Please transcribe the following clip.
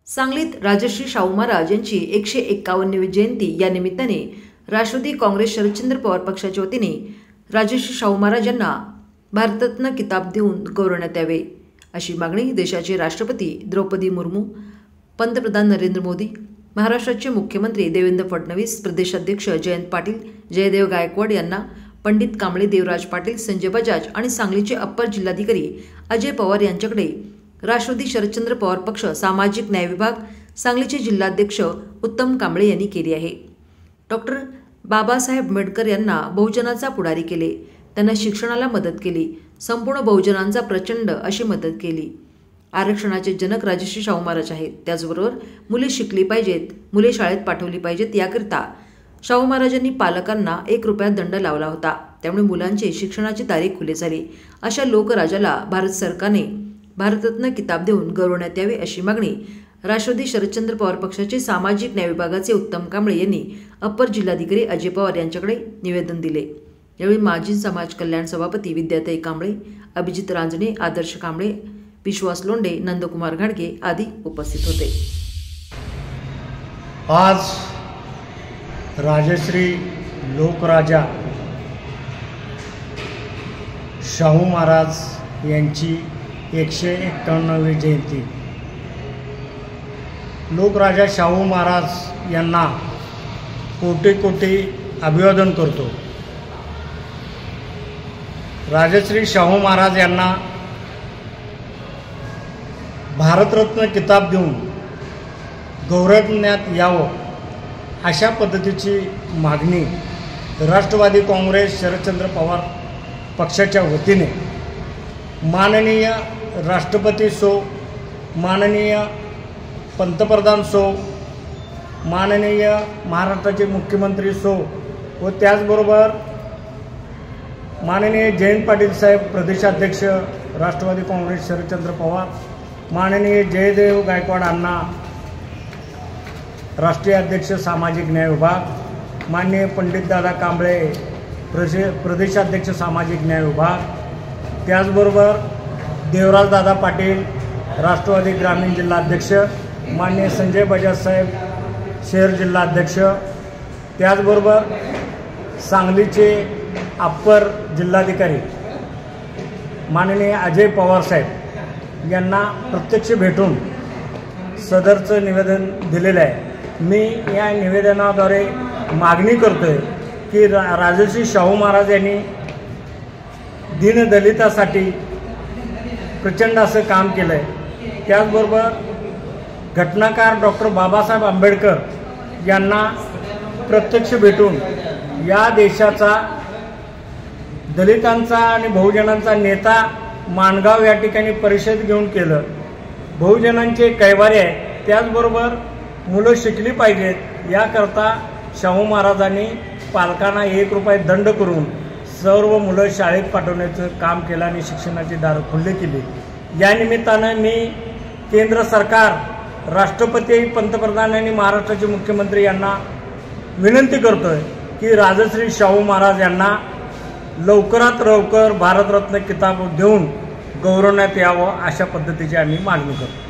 सांगलीत राजश्री शाहू महाराज यांची 151वी जयंती या निमित्ताने राष्ट्रवादी काँग्रेस शरदचंद्र पवार पक्षाच्या वतीने राजश्री शाहू महाराज यांना भारतरत्न किताब देऊन गौरवण्यात यावे अशी मागणी देशाचे राष्ट्रपती द्रौपदी मुर्मू, पंतप्रधान नरेंद्र मोदी, महाराष्ट्राचे मुख्यमंत्री देवेंद्र फडणवीस, प्रदेशाध्यक्ष जयंत पाटील, जयदेव गायकवाड यांना, पंडित कांबळे देवराज पाटील, संजय बजाज आणि सांगलीचे अप्पर जिल्हाधिकारी अजय पवार यांच्याकडे राष्ट्रवादी शरदचंद्र पवार पक्ष सामाजिक न्याय विभाग सांगलीचे जिल्हाध्यक्ष उत्तम कांबळे यांनी केली आहे। डॉक्टर बाबासाहेब आंबेडकर यांना बहुजनाचा पुढारी केले, त्यांना शिक्षणाला मदत केली, संपूर्ण बहुजनांचा प्रचंड अशी मदत केली। आरक्षणाचे जनक राजश्री शाहू महाराज आहेत। त्याचबरोबर मुले शिकली पाहिजेत, मुले शाळेत पाठवली पाहिजेत याकरिता शाहू महाराजांनी पालकांना 1 रुपया दंड लावला होता। त्यामुळे मुलांचे शिक्षणाची दारे खुले झाली। अशा लोकराजाला भारत सरकारने भारतरत्न किताब देऊन गौरवण्यात यावे अशी मागणी राष्ट्रवादी शरदचंद्र पवार पक्षाचे सामाजिक न्याय विभागाचे उत्तम कांबळे यांनी अप्पर जिल्हाधिकारी अजय पवार यांच्याकडे निवेदन दिले। यावेळी माजी समाज कल्याण सभापती विद्याताई कांबळे, अभिजित रांजणे, आदर्श कांबळे, विश्वास लोंढे, नंदकुमार घाडगे आदी उपस्थित होते। आज राजश्री लोकराजा शाहू महाराज यांची 151वी जयंती। लोकराजा शाहू महाराज यांना कोटी कोटी अभिवादन करतो। राजश्री शाहू महाराज यांना भारतरत्न किताब देऊन गौरवण्यात यावं अशा पद्धतीची मागणी राष्ट्रवादी काँग्रेस शरदचंद्र पवार पक्षाच्या वतीने माननीय राष्ट्रपती सो, माननीय पंतप्रधान सो, माननीय महाराष्ट्राचे मुख्यमंत्री सो व त्याचबरोबर माननीय जयंत पाटील साहेब प्रदेशाध्यक्ष राष्ट्रवादी काँग्रेस शरदचंद्र पवार, माननीय जयदेव गायकवाड अण्णा राष्ट्रीय अध्यक्ष सामाजिक न्याय विभाग, माननीय पंडित दादा कांबळे प्रदेशाध्यक्ष सामाजिक न्याय विभाग, त्याचबरोबर देवराज दादा पाटील राष्ट्रवादी ग्रामीण जिल्हाध्यक्ष, माननीय संजय बजाज साहेब शहर जिल्हाध्यक्ष, त्याचबरोबर सांगलीचे अप्पर जिल्हाधिकारी माननीय अजय पवार साहेब यांना प्रत्यक्ष भेटून सदरचं निवेदन दिलेलं आहे। मी या निवेदनाद्वारे मागणी करतोय की राजश्री शाहू महाराज यांनी दीनदलितासाठी प्रचंड असं काम केलं आहे। त्याचबरोबर घटनाकार डॉक्टर बाबासाहेब आंबेडकर यांना प्रत्यक्ष भेटून या देशाचा दलितांचा आणि बहुजनांचा नेता माणगाव या ठिकाणी परिषद घेऊन केलं। बहुजनांचे कैवारे आहे। त्याचबरोबर मुलं शिकली पाहिजेत याकरता शाहू महाराजांनी पालकांना 1 रुपया दंड करून सर्व मुलं शाळेत पाठवण्याचं काम केलं आणि शिक्षणाची दारं खुल्ली केली। या निमित्तानं मी केंद्र सरकार, राष्ट्रपती, पंतप्रधान आणि महाराष्ट्राचे मुख्यमंत्री यांना विनंती करतोय की राजश्री शाहू महाराज यांना लवकरात लवकर भारतरत्न किताब देऊन गौरवण्यात यावं अशा पद्धतीची आम्ही मागणी करतो।